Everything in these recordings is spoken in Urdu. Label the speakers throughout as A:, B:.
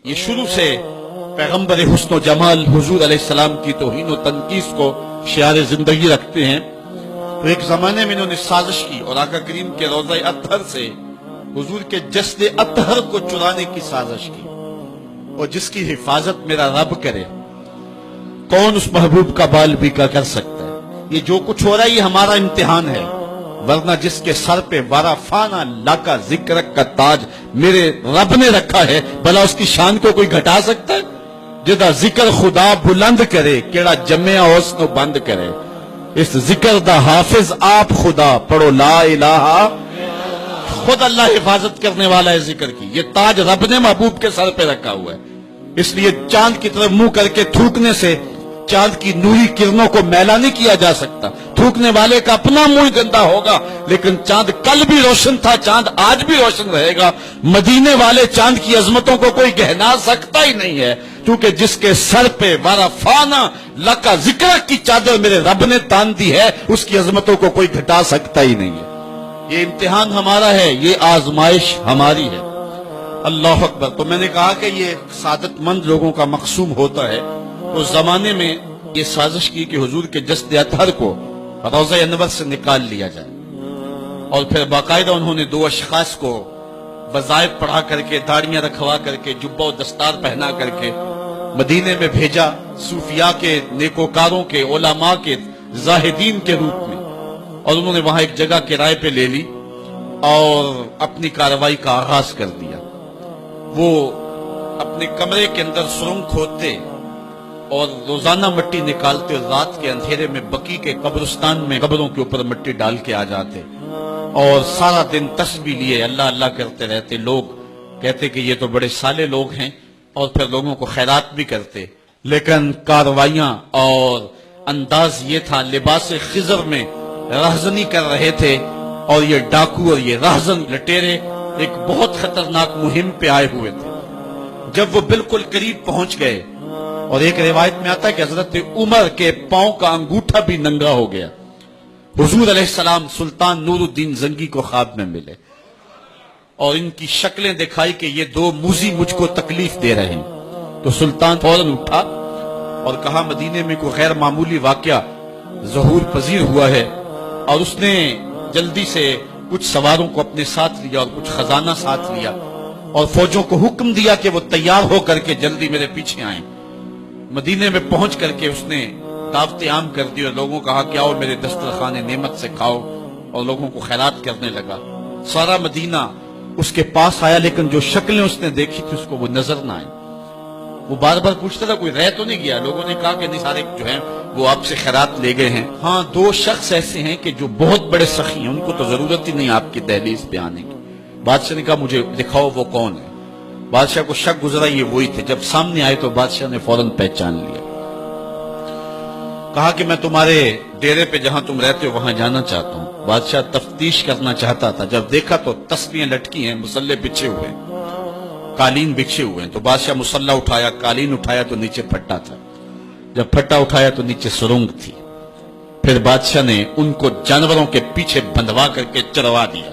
A: یہ شروع سے پیغمبر حسن و جمال حضور علیہ السلام کی توہین و تنقیص کو شعار زندگی رکھتے ہیں، تو ایک زمانے میں انہوں نے سازش کی اور آقا کریم کے روضہ اطہر سے حضور کے جسد اطہر کو چرانے کی سازش کی، اور جس کی حفاظت میرا رب کرے کون اس محبوب کا بال بیکا کر سکتا ہے۔ یہ جو کچھ ہو رہا ہے یہ ہمارا امتحان ہے، ورنہ جس کے سر پہ وارا فانا لاکا ذکر کا تاج میرے رب نے رکھا ہے، بھلا اس کی شان کو کوئی گھٹا سکتا ہے؟ جدا ذکر خدا بلند کرے کیڑا جمعہ حسن بند کرے، اس ذکر دا حافظ آپ خدا پڑھو لا الہ، خود اللہ حفاظت کرنے والا ہے ذکر کی۔ یہ تاج رب نے محبوب کے سر پہ رکھا ہوا ہے، اس لیے چاند کی طرف منہ کر کے تھوکنے سے چاند کی نوری کرنوں کو میلا نہیں کیا جا سکتا۔ تھوکنے والے کا اپنا منہ گندا ہوگا، لیکن چاند کل بھی روشن تھا، چاند آج بھی روشن رہے گا۔ مدینے والے چاند کی عظمتوں کو کوئی گہنا سکتا ہی نہیں ہے، کیونکہ جس کے سر پہ وارا فانا لکا ذکر کی چادر میرے رب نے تان دی ہے، اس کی عظمتوں کو کوئی گھٹا سکتا ہی نہیں ہے۔ یہ امتحان ہمارا ہے، یہ آزمائش ہماری ہے۔ اللہ اکبر۔ تو میں نے کہا کہ یہ سعادت مند لوگوں کا مقصوم ہوتا ہے۔ اس زمانے میں یہ سازش کی کہ حضور کے جسد اطہر کو روضہ انور سے نکال لیا جائے، اور پھر باقاعدہ انہوں نے دو اشخاص کو وظائف پڑھا کر کے، داڑیاں رکھوا کر کے، جبہ و دستار پہنا کر کے مدینے میں بھیجا، صوفیاء کے، نیکوکاروں کے، علماء کے، زاہدین کے روپ میں، اور انہوں نے وہاں ایک جگہ کرائے پہ لے لی اور اپنی کارروائی کا آغاز کر دیا۔ وہ اپنے کمرے کے اندر سرنگ کھودتے اور روزانہ مٹی نکالتے، اور رات کے اندھیرے میں بقی کے قبرستان میں قبروں کے اوپر مٹی ڈال کے آ جاتے، اور سارا دن تسبیح لیے اللہ اللہ کرتے رہتے۔ لوگ کہتے کہ یہ تو بڑے صالح لوگ ہیں، اور پھر لوگوں کو خیرات بھی کرتے، لیکن کارروائیاں اور انداز یہ تھا، لباس خضر میں رہزنی کر رہے تھے، اور یہ ڈاکو اور یہ رہزن لٹیرے ایک بہت خطرناک مہم پہ آئے ہوئے تھے۔ جب وہ بالکل قریب پہنچ گئے، اور ایک روایت میں آتا ہے کہ حضرت عمر کے پاؤں کا انگوٹھا بھی ننگا ہو گیا، حضور علیہ السلام سلطان نور الدین زنگی کو خواب میں ملے، اور ان کی شکلیں دکھائی کہ یہ دو موذی مجھ کو تکلیف دے رہے ہیں۔ تو سلطان فوراً اٹھا اور کہا مدینے میں کوئی غیر معمولی واقعہ ظہور پذیر ہوا ہے، اور اس نے جلدی سے کچھ سواروں کو اپنے ساتھ لیا اور کچھ خزانہ ساتھ لیا، اور فوجوں کو حکم دیا کہ وہ تیار ہو کر کے جلدی میرے پیچھے آئیں۔ مدینے میں پہنچ کر کے اس نے دعوت عام کر دی، اور لوگوں کو کہا کہ آؤ میرے دسترخوان نعمت سے کھاؤ، اور لوگوں کو خیرات کرنے لگا۔ سارا مدینہ اس کے پاس آیا، لیکن جو شکلیں اس نے دیکھی تھی اس کو وہ نظر نہ آئی۔ وہ بار بار پوچھتا تھا کوئی رہ تو نہیں گیا؟ لوگوں نے کہا کہ نہیں، سارے جو ہیں وہ آپ سے خیرات لے گئے ہیں۔ ہاں، دو شخص ایسے ہیں کہ جو بہت بڑے سخی ہیں، ان کو تو ضرورت ہی نہیں آپ کی دہلیز پہ آنے کی۔ بادشاہ نے کہا مجھے دکھاؤ وہ کون ہے۔ بادشاہ کو شک گزرا یہ وہی تھے۔ جب سامنے آئے تو بادشاہ نے فوراً پہچان لیا، کہا کہ میں تمہارے ڈیرے پہ جہاں تم رہتے ہو وہاں جانا چاہتا ہوں۔ بادشاہ تفتیش کرنا چاہتا تھا، جب دیکھا تو تسبیحیں لٹکی ہیں، مصلے بچھے ہوئے ہیں، قالین بچھے ہوئے ہیں، تو بادشاہ مصلہ اٹھایا، قالین اٹھایا تو نیچے پھٹا تھا، جب پھٹا اٹھایا تو نیچے سرنگ تھی۔ پھر بادشاہ نے ان کو جانوروں کے پیچھے بندھوا کر کے چروا دیا،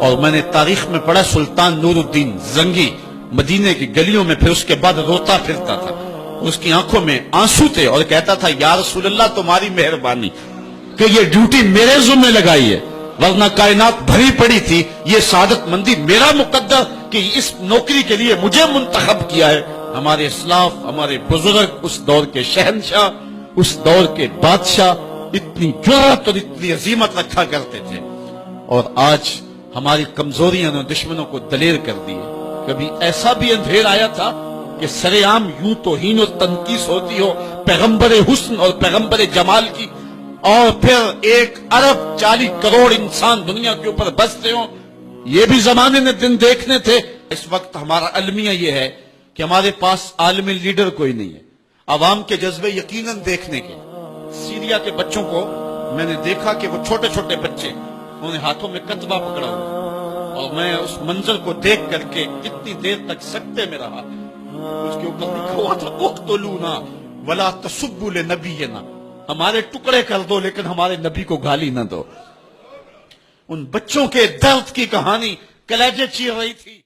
A: اور میں نے تاریخ میں پڑھا سلطان نور الدین زنگی مدینے کی گلیوں میں پھر اس کے بعد روتا پھرتا تھا، اس کی آنکھوں میں آنسو تھے، اور کہتا تھا یا رسول اللہ تمہاری مہربانی کہ یہ ڈیوٹی میرے ذمہ لگائی ہے، ورنہ کائنات بھری پڑی تھی، یہ سعادت مندی میرا مقدر کہ اس نوکری کے لیے مجھے منتخب کیا ہے۔ ہمارے اسلاف، ہمارے بزرگ، اس دور کے شہنشاہ، اس دور کے بادشاہ اتنی جرأت اور اتنی عظیمت رکھا کرتے تھے، اور آج ہماری کمزوریاں نے دشمنوں کو دلیر کر دی ہے۔ کبھی ایسا بھی اندھیر آیا تھا کہ سر عام یوں توہین اور تنقیص ہوتی ہو پیغمبر حسن اور پیغمبر جمال کی، اور پھر 1 ارب 40 کروڑ انسان دنیا کے اوپر بستے ہوں؟ یہ بھی زمانے نے دن دیکھنے تھے۔ اس وقت ہمارا المیہ یہ ہے کہ ہمارے پاس عالم لیڈر کوئی نہیں ہے، عوام کے جذبے یقیناً دیکھنے کے۔ سیریا کے بچوں کو میں نے دیکھا کہ وہ چھوٹے چھوٹے بچے، انہوں نے ہاتھوں میں کتبہ پکڑا ہوا، اور میں اس منظر کو دیکھ کر کے کتنی دیر تک سکتے میں رہا۔ اس کے اوپر لکھا ہوا تھا اقتلونا ولا تسبوا لنبینا، ہمارے ٹکڑے کر دو لیکن ہمارے نبی کو گالی نہ دو۔ ان بچوں کے درد کی کہانی کلیجے چیر رہی تھی۔